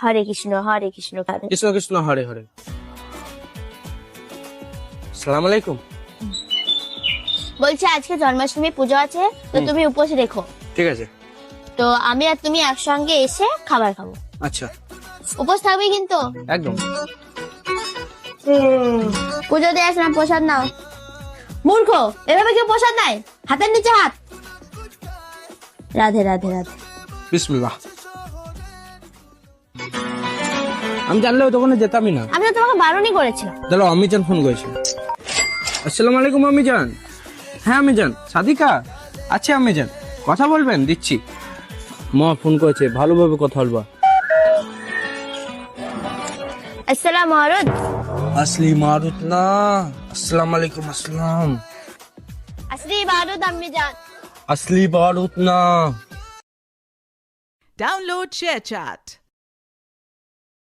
হরে কৃষ্ণ হরে কৃষ্ণ রাধে। কৃষ্ণ কৃষ্ণ হরে হরে। আসসালামু আলাইকুম। বলছি আজকে জন্মাষ্টমী পুজো আছে, তো তুমি উপোস রেখো। ঠিক আছে। তো আমি আর তুমি একসঙ্গে এসে খাবার খাবো। আচ্ছা উপোস থাকবে কিন্তু। একদম। পুজো দিয়ে আসলাম, প্রসাদ নাও। মূর্খ, এভাবে কেউ প্রসাদ নেয়? হাতের নিচে হাত। রাধে রাধে রাধে। বিসমিল্লাহ। আমি জানলেও তখন যেতামই না। আমি তো তোমাকে বারণই করেছিলাম। দাঁড়াও, আম্মিজান ফোন করেছে। আসসালামু আলাইকুম আম্মিজান। হ্যাঁ আম্মিজান, সাদিকা। আচ্ছা আম্মিজান, কথা বলবেন? দিচ্ছি। মা ফোন করেছে, ভালোভাবে কথা বলবা। আসসালাম মারুদ। আসলি মারুত না। আসসালামু আলাইকুম। আসসালাম। আসলি মারুদ আম্মি জান। আসলি বারুত না। Download ShareChat.